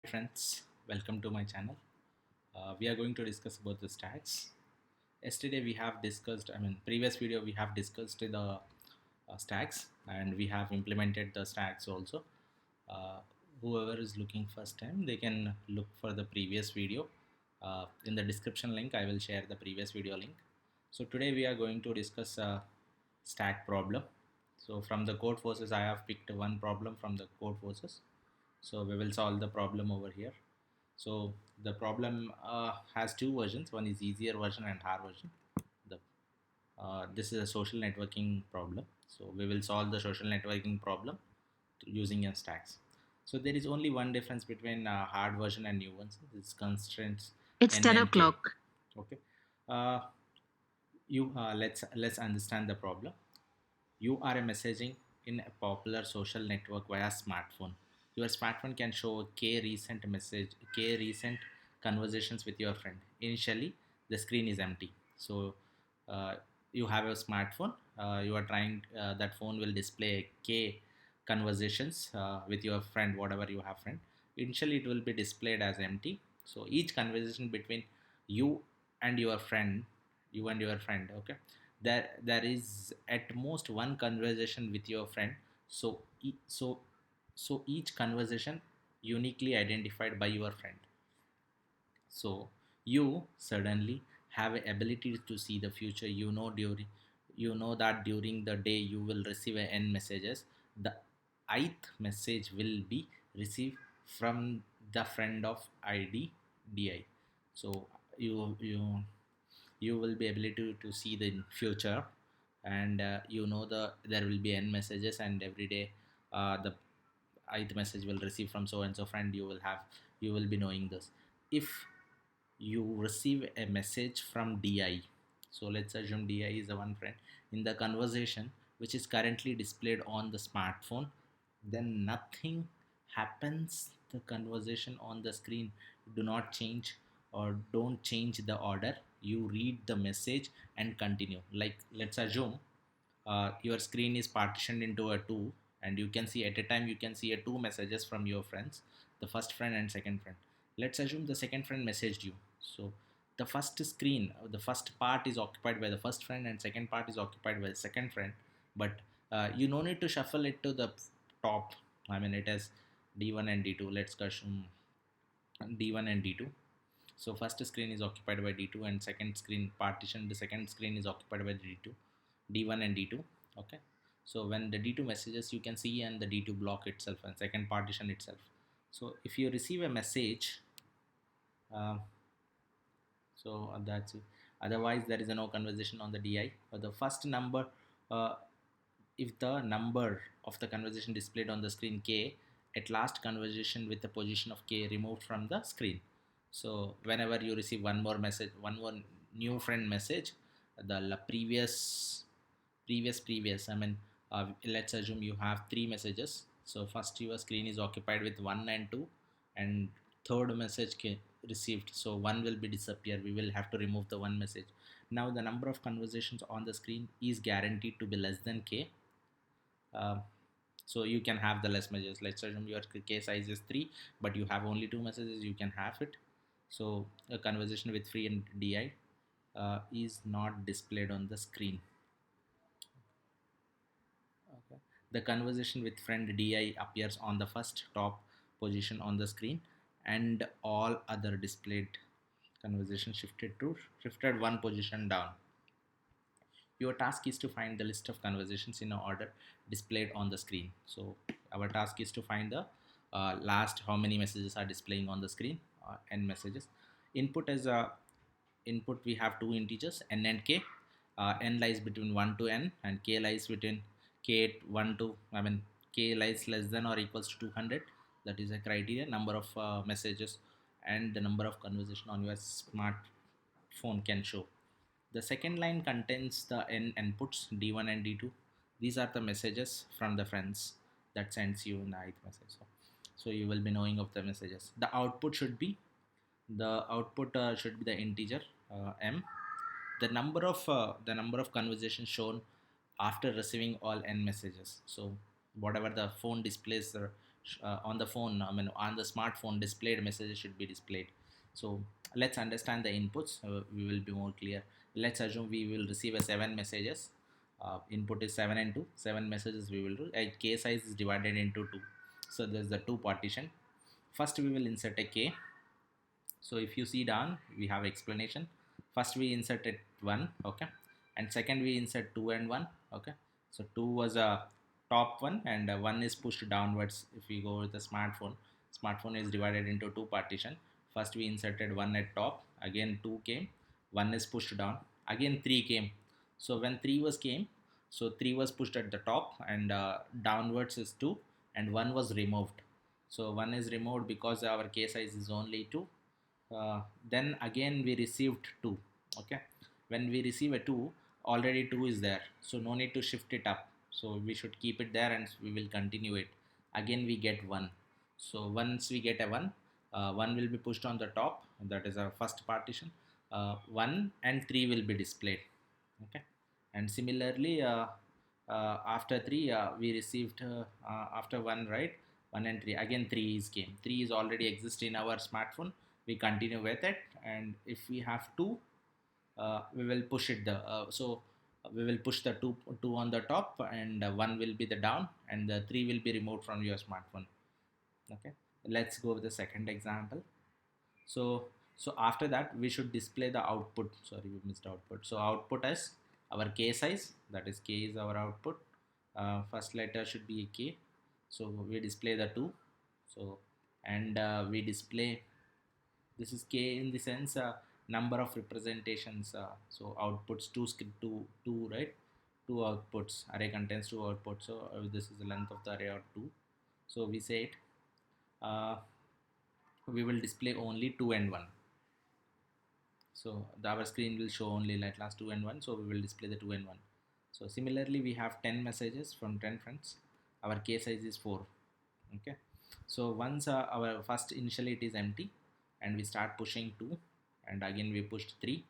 Friends, welcome to my channel. We are going to discuss about the stacks. Yesterday we have discussed, previous video we have discussed the stacks and we have implemented the stacks also. Uh, Whoever is looking first time, they can look for the previous video. In the description link, I will share the previous video link. So today we are going to discuss stack problem. So from the code forces, I have picked one problem from the code forces. So we will solve the problem over here. So the problem has two versions. One is easier version and hard version. The This is a social networking problem. So we will solve the social networking problem using a stacks. So there is only one difference between hard version and new ones. It's constraints It's n 10 and k. o'clock. Okay. Uh, you let's understand the problem. You are messaging in a popular social network via smartphone. Your smartphone can show K recent conversations with your friend. Initially, the screen is empty. So, uh, you have a smartphone. You are trying. That phone will display K conversations with your friend, whatever you have friend. Initially, it will be displayed as empty. So each conversation between you and your friend, okay, there is at most one conversation with your friend. So each conversation uniquely identified by your friend. So you suddenly have a ability to see the future. You know that during the day you will receive a n messages. The ith message will be received from the friend of id di. So you will be able to see the future, and there will be n messages, and every day the ith message will receive from so and so friend. You will be knowing this. If you receive a message from di, so let's assume di is the one friend in the conversation which is currently displayed on the smartphone, then nothing happens. The conversation on the screen do not change, or don't change the order. You read the message and continue. Like, let's assume your screen is partitioned into a two, and you can see at a time you can see a two messages from your friends, the first friend and second friend. Let's assume the second friend messaged you. So the first part is occupied by the first friend and second part is occupied by the second friend. But you no need to shuffle it to the top. It has d1 and d2. Let's assume d1 and d2. So first screen is occupied by d2, and second screen partition, the second screen is occupied by d2, d1 and d2. Okay. So when the d2 messages, you can see and the d2 block itself and second partition itself. So if you receive a message, uh, that's it. Otherwise there is no conversation on the di. But the first number, uh, if the number of the conversation displayed on the screen k, at last conversation with the position of k removed from the screen. So whenever you receive one more message, one more new friend message, the previous, let's assume you have three messages. So first your screen is occupied with one and two, and third message received, so one will be disappear. We will have to remove the one message. Now the number of conversations on the screen is guaranteed to be less than k. uh, so you can have the less messages. Let's assume your k size is 3, but you have only two messages, you can have it. So a conversation with free and di is not displayed on the screen. Okay. The conversation with friend di appears on the first top position on the screen, and all other displayed conversation shifted one position down. Your task is to find the list of conversations in order displayed on the screen. So our task is to find the last how many messages are displaying on the screen, n messages. Input as a input, we have two integers n and k. N lies between 1 to n, and k lies between k 1 to, k lies less than or equals to 200. That is a criteria, number of messages and the number of conversation on your smartphone can show. The second line contains the n inputs d1 and d2. These are the messages from the friends that sends you in the ith message. So you will be knowing of the messages. The output should be the integer m. The number of conversations shown after receiving all n messages. So whatever the phone displays on the phone, I mean on the smartphone displayed messages should be displayed. So let's understand the inputs. We will be more clear. Let's assume we will receive a 7 messages. Input is 7 and 2. 7 messages we will do. A k size is divided into 2. So there's the 2 partition. First we will insert a k. So if you see down, we have explanation. First we inserted 1, okay, and second we insert 2 and 1, okay. So 2 was a top one, and 1 is pushed downwards. If we go with the smartphone is divided into 2 partition. First we inserted 1 at top, again 2 came, 1 is pushed down, again 3 came. So when 3 was came, so 3 was pushed at the top, and downwards is 2, and 1 was removed. So 1 is removed because our case size is only 2. Then again we received 2, okay. When we receive a 2, already 2 is there, so no need to shift it up, so we should keep it there and we will continue it. Again we get 1. So once we get a 1, 1 will be pushed on the top, that is our first partition. 1 and 3 will be displayed, okay. And similarly, after 3, we received after 1, right, 1 and 3, again 3 is came. 3 is already exist in our smartphone, we continue with it. And if we have 2, we will push it so we will push the 2 on the top, and 1 will be the down, and the 3 will be removed from your smartphone, okay. Let's go with the second example. So after that we should display the output. Sorry, we missed output. So output is our k size, that is k is our output. First letter should be a k, so we display the 2. So and we display, this is k in the sense number of representations. So outputs 2 script 2, right, 2 outputs. Array contains 2 outputs, so this is the length of the array, or 2. So we say it, uh, we will display only 2 and 1. So our screen will show only like last 2 and 1, so we will display the 2 and 1. So similarly we have 10 messages from 10 friends, our case size is 4, okay. So once our first initially it is empty, and we start pushing 2, and again we pushed 3.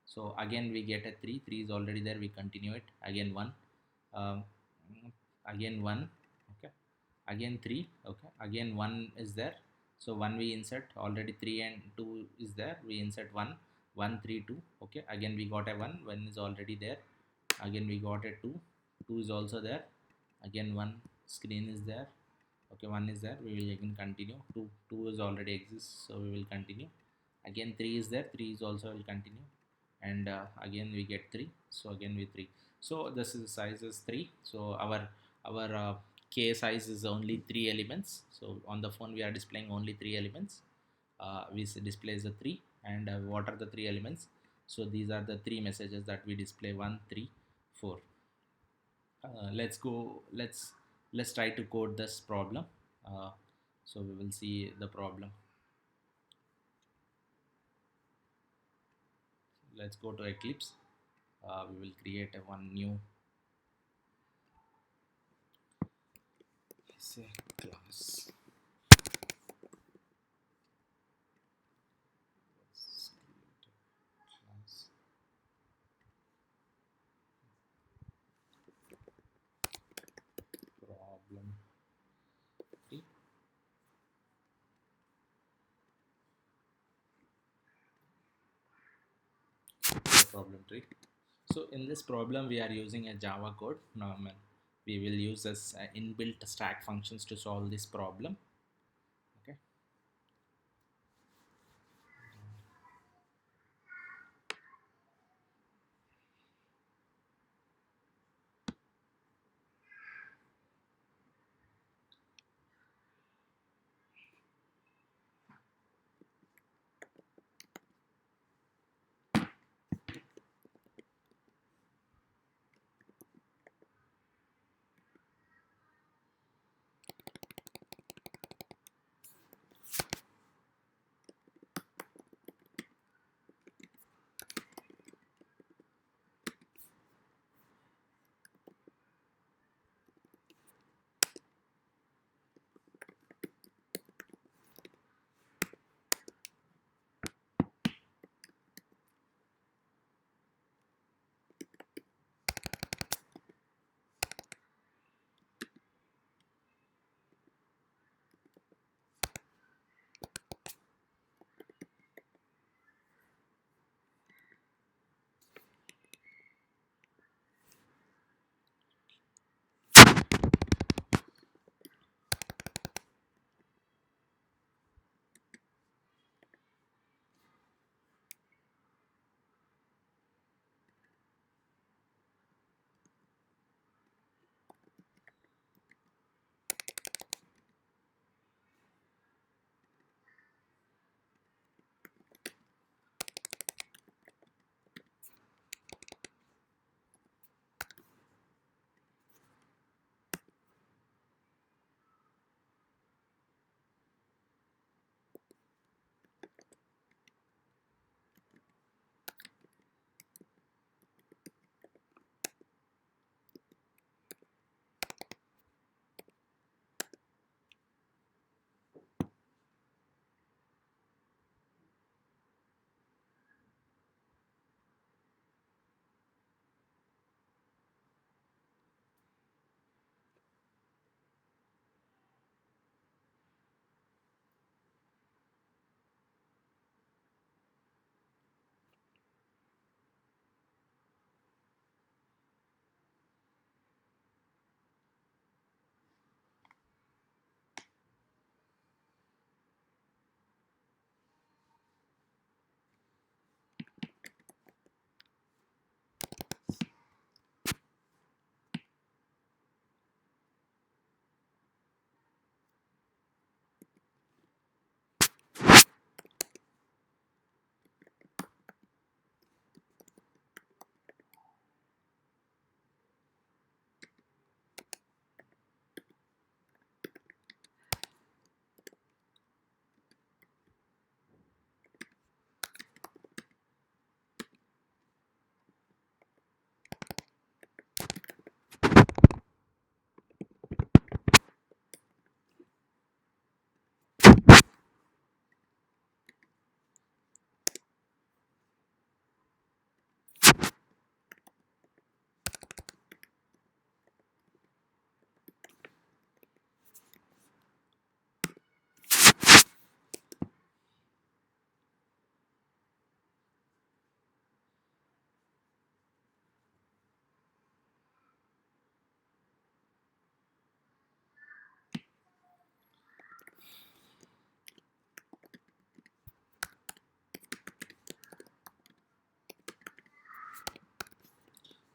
So again we get a 3, 3 is already there, we continue it. Again 1, um, again 1, okay, again 3, okay, again 1 is there. So 1 we insert, already 3 and 2 is there, we insert 1, 1 3 2, okay. Again we got a 1, 1 is already there. Again we got a 2, 2 is also there. Again 1 screen is there, okay, 1 is there, we will again continue. 2 is already exists, so we will continue. Again 3 is there, 3 is also will continue. And again we get 3, so again we 3. So this is size is 3. So our k size is only 3 elements. So on the phone we are displaying only 3 elements. We displays the 3, and what are the 3 elements? So these are the 3 messages that we display: 1 3 4. Let's go, let's try to code this problem. uh, so we will see the problem. Let's go to Eclipse. We will create a one new, say, class. Let's create a class. Problem 3. Problem 3. So in this problem we are using a Java code. Now we will use this inbuilt stack functions to solve this problem, okay.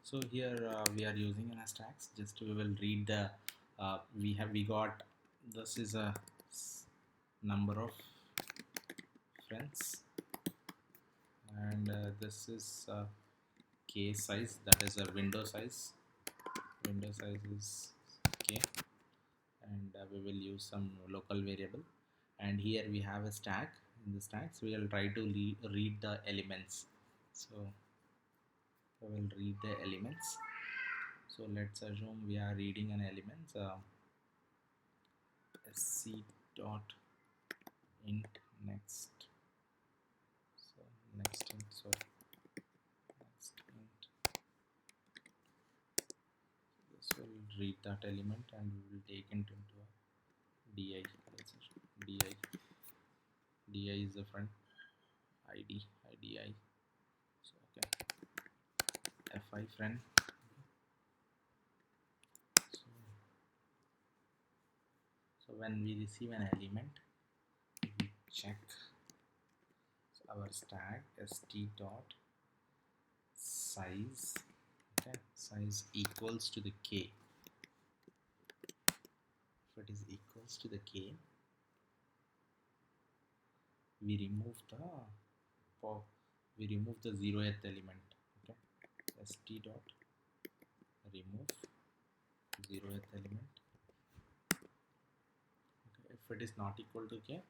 So here we are using an stacks. Just we will read the we got this is a number of friends, and this is k size, that is a window size. Window size is k, and we will use some local variable. And here we have a stack. In the stacks we will try to read the elements. So we will read the elements. So let's assume we are reading an element, sc dot int next. So next int, sorry, next int. This will read that element and we will take it into a di. Let's assume di. Di is the friend, id, idi. So okay, fi friend. So, so when we receive an element, we check our stack st dot size. Okay, size equals to the k. If it is equals to the k, we remove the 0th element. Okay, st dot remove 0th element. Okay, if it is not equal to k,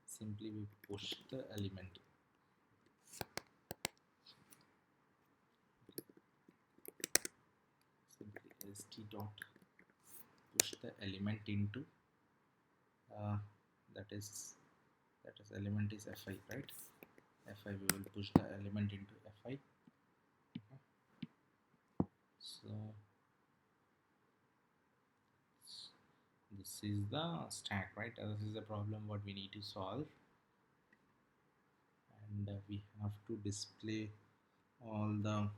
simply we push the element. Simply st dot push the element into that is element is fi, right? Fi, we will push the element into fi. Okay. So this is the stack, right? This is the problem what we need to solve, and we have to display all the,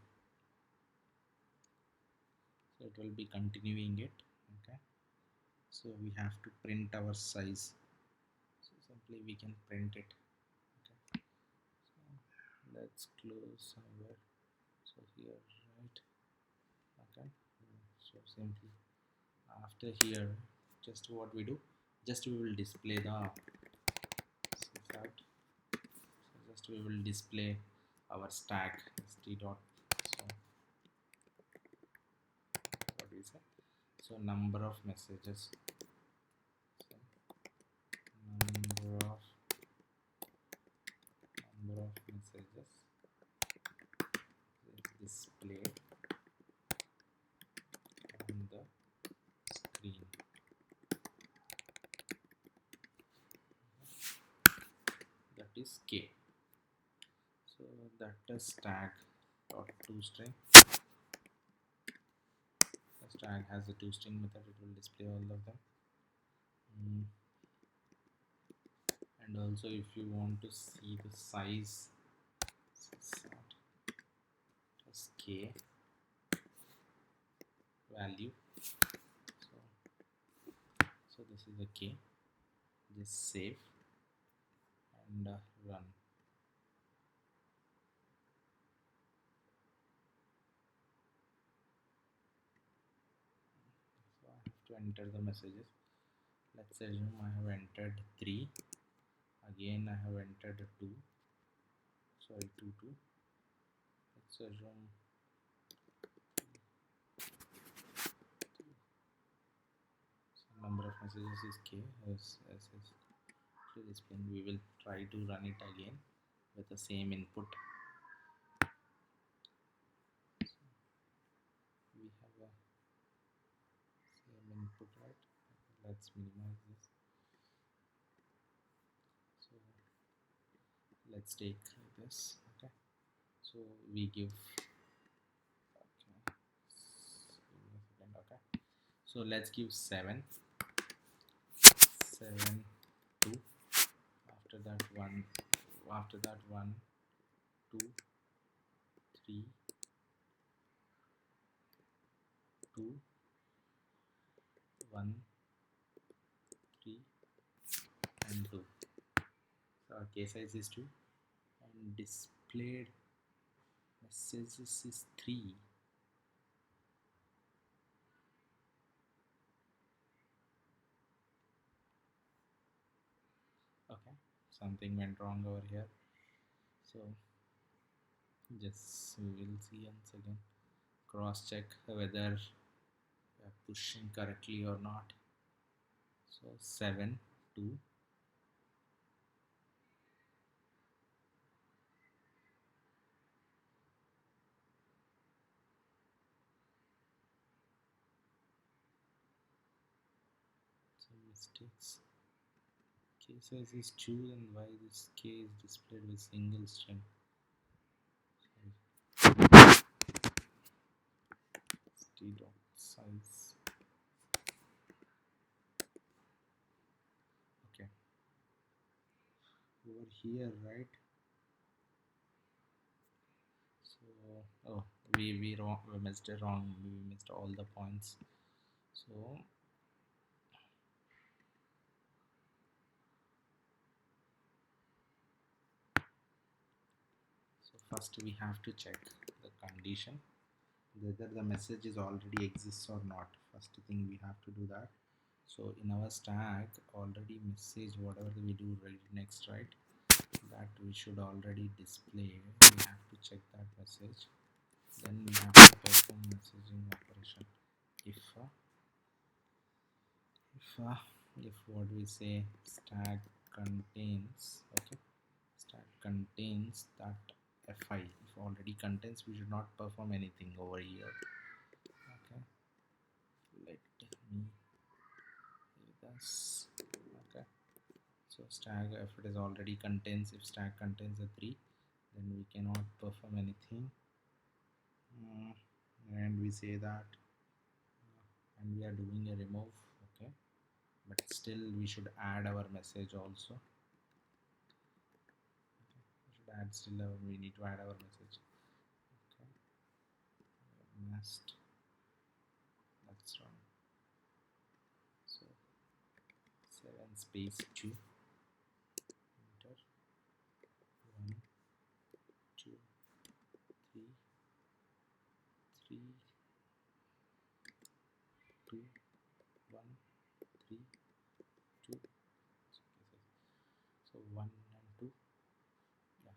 so it will be continuing it. Okay, so we have to print our size. So simply we can print it. Okay, so let's close somewhere. So here, right? Okay, so simply after here, just what we do, just we will display the out. So just we will display our stack st dot. So what we say, so number of messages. So number of messages is displayed on the screen. That is k. So that is stack dot toString. The stack has a toString method, it will display all of them. And also if you want to see the size, as k value. So this is the k. Just save and run. So I have to enter the messages. Let's assume I have entered 3. Again I have entered 2. Sorry, 2 2. Let's assume number of messages is k. As displayed, we will try to run it again with the same input. So we have a same input, right? Let's minimize this. So let's take this. Okay, so we give, okay, okay, so let's give 7 2. After that 1, after that 1 2 3 2 1 3 and 2. So our k size is 2 and displayed messages is 3. something went wrong over here. So just we will see once again, cross check whether we are pushing correctly or not. So 7 2. So mistakes. K size is 2, then why this K is displayed with single string? Sorry. Dot size. Okay. Over here, right? So oh, we missed it wrong. We missed all the points. So first we have to check the condition whether the message is already exists or not. First thing we have to do that. So in our stack already message whatever we do right next, right, that we should already display. We have to check that message, then we have to perform messaging operation. If uh, if uh, if what we say stack contains, okay, stack contains that fi, if already contains, we should not perform anything over here. Okay, let me do this. Okay, so stack, if it is already contains, if stack contains a 3, then we cannot perform anything. And we say that and we are doing a remove. Okay, but still we should add our message also. Okay, we should add still our, we need to add our message. Okay, must, that's wrong. So 7 space 2, enter, 1 2 3 3 2 1 3 2. So 1 and 2, yeah,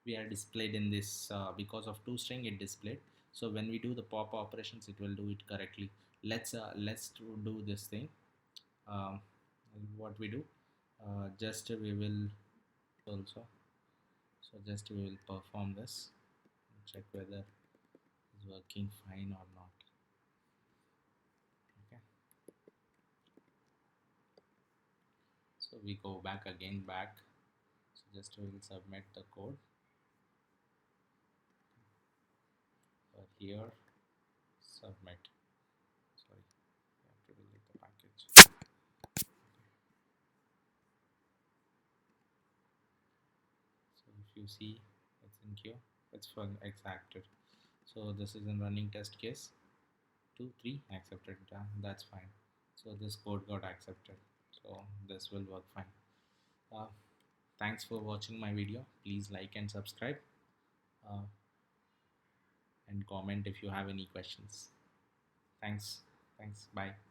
we are displayed in this because of two string it displayed. So when we do the pop operations it will do it correctly. Let's do this thing. um, what we do, just we will also, so just we will perform this and check whether it's working fine or not. Okay, so we go back again back, so just we will submit the code here, submit, sorry, we have to delete the package. So if you see it's in queue, it's for accepted. So this is in running test case, 2 3 accepted, that's fine. So this code got accepted, so this will work fine. uh, Thanks for watching my video. Please like and subscribe, uh, and comment if you have any questions. Thanks. Bye.